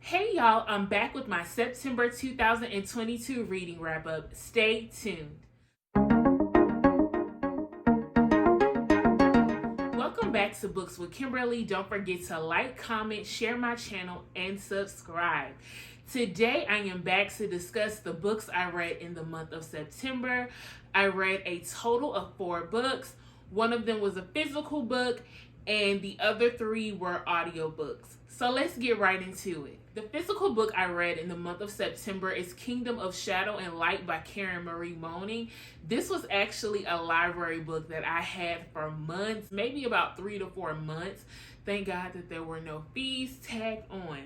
Hey y'all, I'm back with my September 2022 reading wrap up. Stay tuned. Welcome back to Books with Kimberly. Don't forget to like, comment, share my channel, and subscribe. Today I am back to discuss the books I read in the month of September. I read a total of 4 books. One of them was a physical book, and the other 3 were audiobooks. So let's get right into it. The physical book I read in the month of September is Kingdom of Shadow and Light by Karen Marie Moning. This was actually a library book that I had for months, maybe about 3 to 4 months. Thank God that there were no fees tagged on.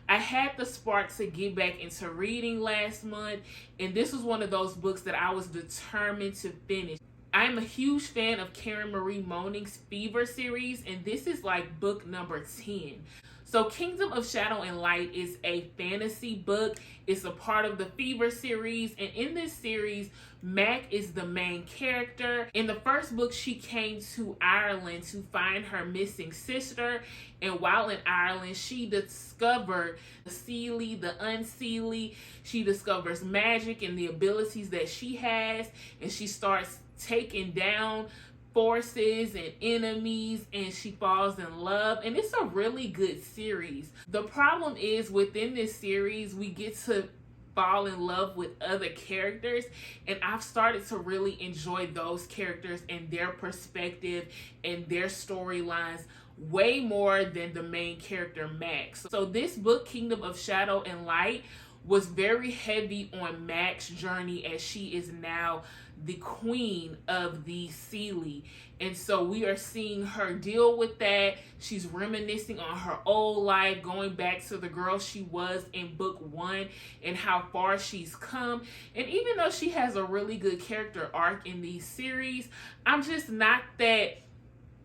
I had the spark to get back into reading last month, and this was one of those books that I was determined to finish. I'm a huge fan of Karen Marie Moning's Fever series, and this is like book number 10. So Kingdom of Shadow and Light is a fantasy book. It's a part of the Fever series, and in this series, Mac is the main character. In the first book, she came to Ireland to find her missing sister, and while in Ireland, she discovered the Seelie, the Unseelie. She discovers magic and the abilities that she has, and she starts taking down forces and enemies, and she falls in love, and it's a really good series. The problem is within this series we get to fall in love with other characters, and I've started to really enjoy those characters and their perspective and their storylines way more than the main character Max. So this book, Kingdom of Shadow and Light, was very heavy on Mac's journey as she is now the queen of the Seelie. And so we are seeing her deal with that. She's reminiscing on her old life, going back to the girl she was in book 1 and how far she's come. And even though she has a really good character arc in these series, I'm just not that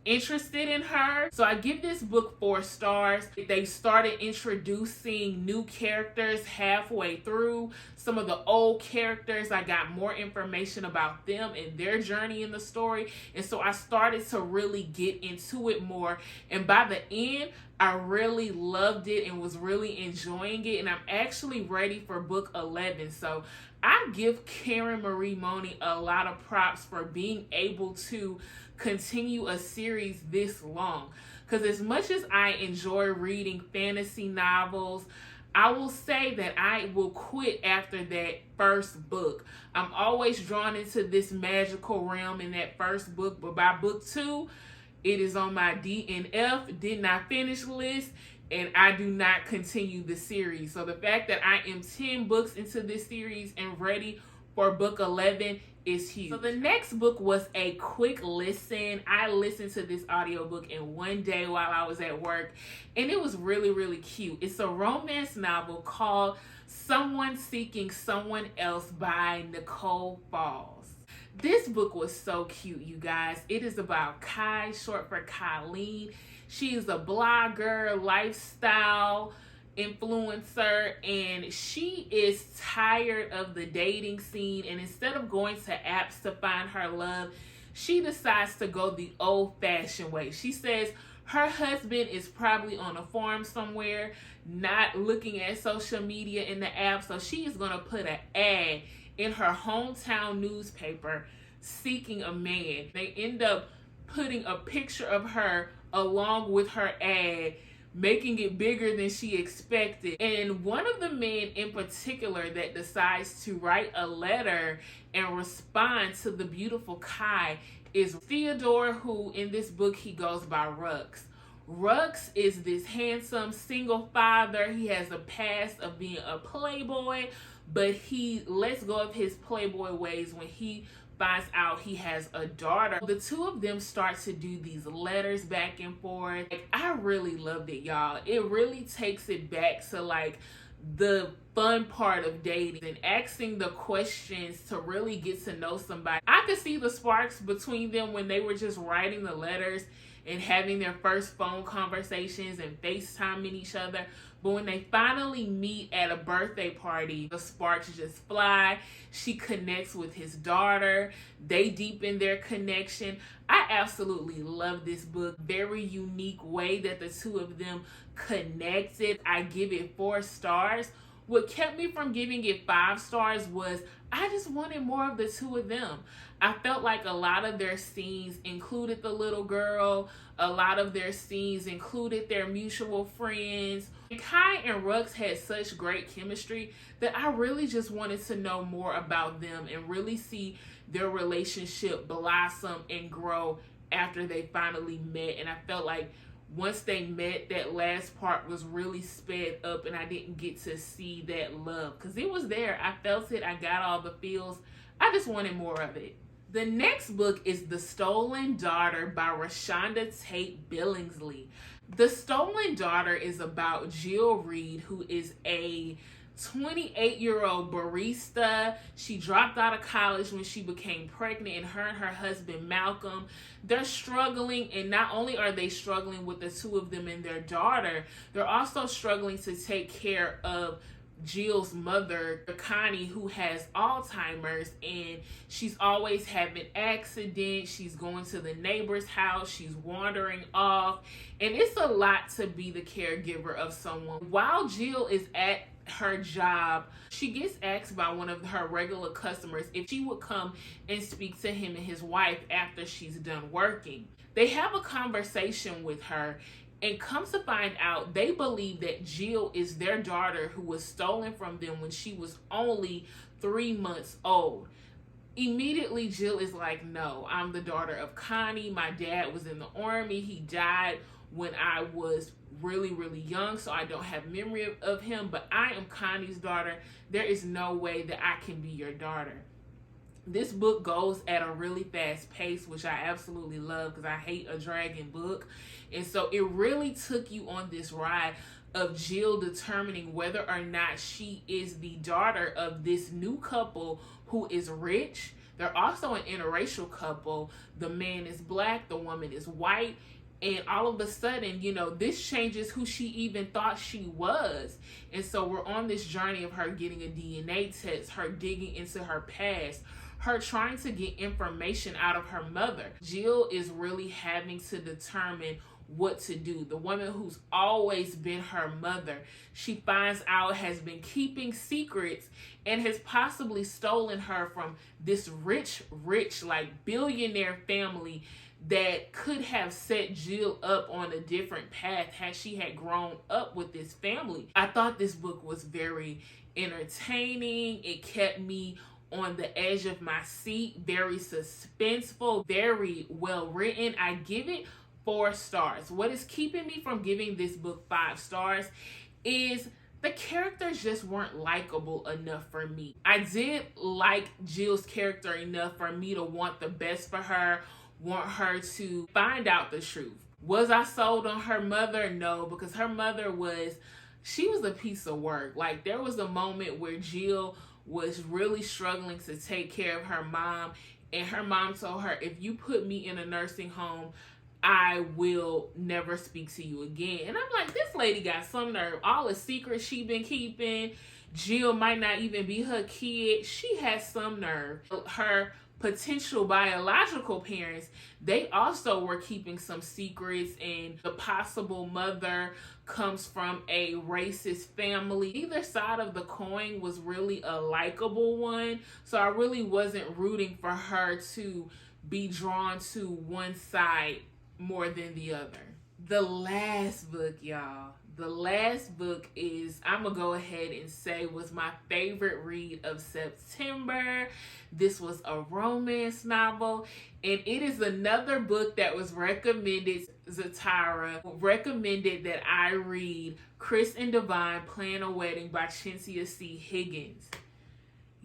interested in her. So I give this book 4 stars. They started introducing new characters halfway through. Some of the old characters, I got more information about them and their journey in the story, and so I started to really get into it more, and by the end I really loved it and was really enjoying it, and I'm actually ready for book 11. So I give Karen Marie Moning a lot of props for being able to continue a series this long, because as much as I enjoy reading fantasy novels, I will say that I will quit after that first book. I'm always drawn into this magical realm in that first book, but by book 2 it is on my DNF, did not finish list, and I do not continue the series. So the fact that I am 10 books into this series and ready for book 11 is huge. So the next book was a quick listen. I listened to this audiobook in one day while I was at work, and it was really, really cute. It's a romance novel called Someone Seeking Someone Else by Nicole. This book was so cute, you guys. It is about Kai, short for Colleen. She is a blogger, lifestyle influencer, and she is tired of the dating scene, and instead of going to apps to find her love, she decides to go the old-fashioned way. She says her husband is probably on a farm somewhere, not looking at social media in the app, so she is going to put an ad in her hometown newspaper seeking a man. They end up putting a picture of her along with her ad, making it bigger than she expected. And one of the men in particular that decides to write a letter and respond to the beautiful Kai is Theodore, who in this book he goes by Rux. Rux is this handsome single father. He has a past of being a playboy, but he lets go of his playboy ways when he finds out he has a daughter. The two of them start to do these letters back and forth. Like, I really loved it, y'all. It really takes it back to like the fun part of dating and asking the questions to really get to know somebody. I could see the sparks between them when they were just writing the letters and having their first phone conversations and FaceTiming each other. But when they finally meet at a birthday party, the sparks just fly. She connects with his daughter. They deepen their connection. I absolutely love this book. Very unique way that the two of them connected. I give it 4 stars. What kept me from giving it 5 stars was I just wanted more of the two of them. I felt like a lot of their scenes included the little girl. A lot of their scenes included their mutual friends. Kai and Rux had such great chemistry that I really just wanted to know more about them and really see their relationship blossom and grow after they finally met. And I felt like once they met, that last part was really sped up and I didn't get to see that love because it was there. I felt it. I got all the feels. I just wanted more of it. The next book is The Stolen Daughter by ReShonda Tate Billingsley. The Stolen Daughter is about Jill Reed, who is a 28-year-old barista. She dropped out of college when she became pregnant, and her husband Malcolm, they're struggling. And not only are they struggling with the two of them and their daughter, they're also struggling to take care of Jill's mother, Connie, who has Alzheimer's, and she's always having accidents. She's going to the neighbor's house. She's wandering off, and it's a lot to be the caregiver of someone. While Jill is at her job, she gets asked by one of her regular customers if she would come and speak to him and his wife after she's done working. They have a conversation with her, and comes to find out they believe that Jill is their daughter who was stolen from them when she was only 3 months old. Immediately, Jill is like, no, I'm the daughter of Connie. My dad was in the army. He died when I was really, really young, so I don't have memory of him, but I am Connie's daughter. There is no way that I can be your daughter. This book goes at a really fast pace, which I absolutely love because I hate a dragging book. And so it really took you on this ride of Jill determining whether or not she is the daughter of this new couple who is rich. They're also an interracial couple. The man is black, the woman is white. And all of a sudden, this changes who she even thought she was. And so we're on this journey of her getting a DNA test, her digging into her past, her trying to get information out of her mother. Jill is really having to determine what to do. The woman who's always been her mother, she finds out has been keeping secrets and has possibly stolen her from this rich, like billionaire family that could have set Jill up on a different path had she had grown up with this family. I thought this book was very entertaining. It kept me on the edge of my seat, very suspenseful, very well written. I give it 4 stars. What is keeping me from giving this book 5 stars is the characters just weren't likable enough for me. I did like Jill's character enough for me to want the best for her, want her to find out the truth. Was I sold on her mother? No, because her mother she was a piece of work. Like, there was a moment where Jill was really struggling to take care of her mom, and her mom told her, if you put me in a nursing home, I will never speak to you again. And I'm like, this lady got some nerve. All the secrets she been keeping. Jill might not even be her kid. She has some nerve. Her potential biological parents, they also were keeping some secrets, and the possible mother comes from a racist family. Either side of the coin was really a likable one, so I really wasn't rooting for her to be drawn to one side more than the other. The last book, y'all. The last book is, I'm going to go ahead and say, was my favorite read of September. This was a romance novel, and it is another book that was recommended. Zatara recommended that I read Kris and Divine Plan a Wedding by Chencia Higgins.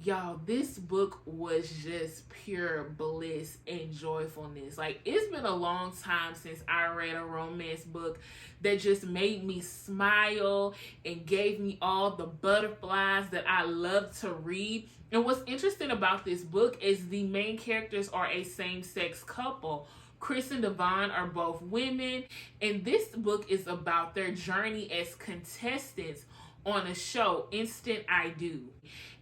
Y'all, this book was just pure bliss and joyfulness. Like, it's been a long time since I read a romance book that just made me smile and gave me all the butterflies that I love to read. And what's interesting about this book is the main characters are a same-sex couple. Kris and Devon are both women, and this book is about their journey as contestants on a show, Instant I Do.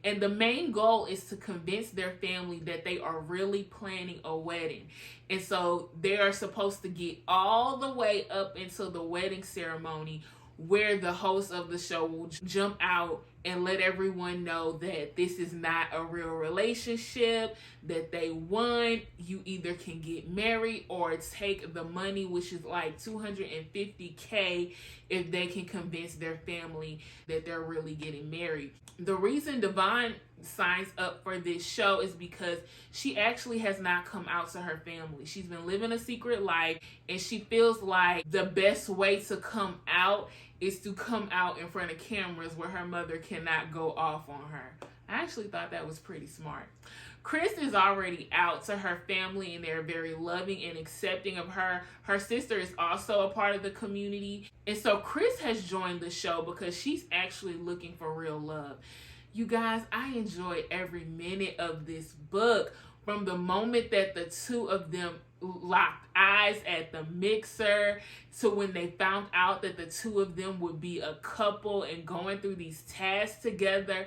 And the main goal is to convince their family that they are really planning a wedding. And so they are supposed to get all the way up until the wedding ceremony, where the host of the show will jump out and let everyone know that this is not a real relationship, that they won. You either can get married or take the money, which is like $250K, if they can convince their family that they're really getting married. The reason Devon signs up for this show is because she actually has not come out to her family. She's been living a secret life, and she feels like the best way to come out is to come out in front of cameras where her mother cannot go off on her. I actually thought that was pretty smart. Kris is already out to her family, and they're very loving and accepting of her. Her sister is also a part of the community. And so Kris has joined the show because she's actually looking for real love. You guys, I enjoyed every minute of this book. From the moment that the two of them locked eyes at the mixer to when they found out that the two of them would be a couple and going through these tasks together.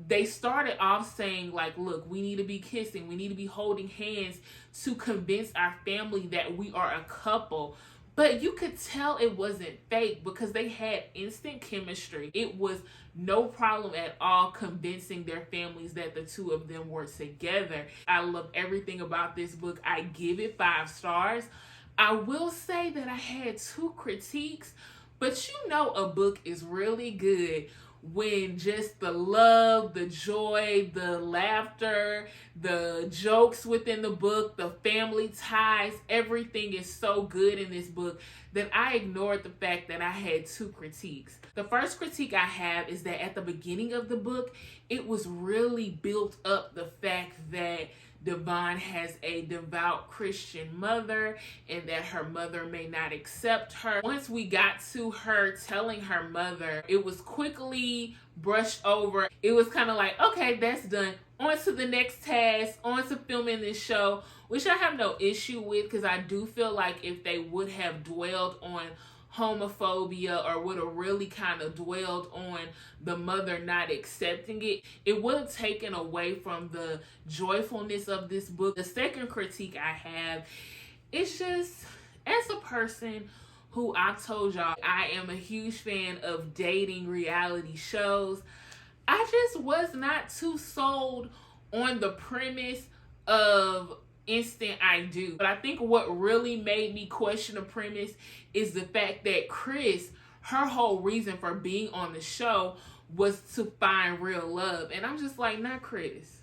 They started off saying, like, look, we need to be kissing, we need to be holding hands to convince our family that we are a couple. But you could tell it wasn't fake because they had instant chemistry. It was no problem at all convincing their families that the two of them were together. I love everything about this book. I give it 5 stars. I will say that I had 2 critiques, but you know a book is really good when just the love, the joy, the laughter, the jokes within the book, the family ties, everything is so good in this book that I ignored the fact that I had 2 critiques. The first critique I have is that at the beginning of the book, it was really built up the fact that Devon has a devout Christian mother and that her mother may not accept her. Once we got to her telling her mother, it was quickly brushed over. It was kind of like, okay, that's done. On to the next task, on to filming this show, which I have no issue with because I do feel like if they would have dwelled on homophobia or would have really kind of dwelled on the mother not accepting it, it would have taken away from the joyfulness of this book. The second critique I have is just, as a person who I've told y'all, I am a huge fan of dating reality shows, I just was not too sold on the premise of Instant I Do. But I think what really made me question the premise is the fact that Kris, her whole reason for being on the show was to find real love. And I'm just like, not Kris.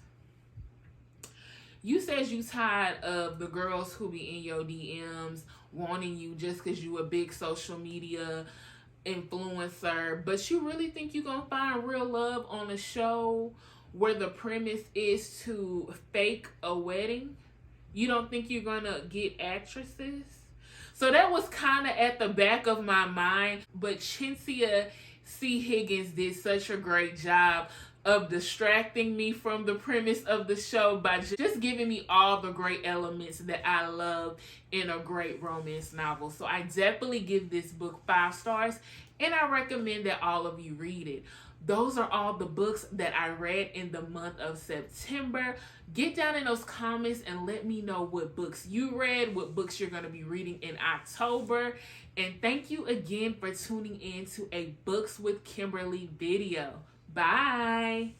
You said you tired of the girls who be in your DMs wanting you just because you a big social media influencer, but you really think you're gonna find real love on a show where the premise is to fake a wedding? You don't think you're gonna get actresses? So that was kind of at the back of my mind, but Chencia Higgins did such a great job of distracting me from the premise of the show by just giving me all the great elements that I love in a great romance novel. So I definitely give this book 5 stars, and I recommend that all of you read it. Those are all the books that I read in the month of September. Get down in those comments and let me know what books you read, what books you're going to be reading in October. And thank you again for tuning in to a Books with Kimberly video. Bye.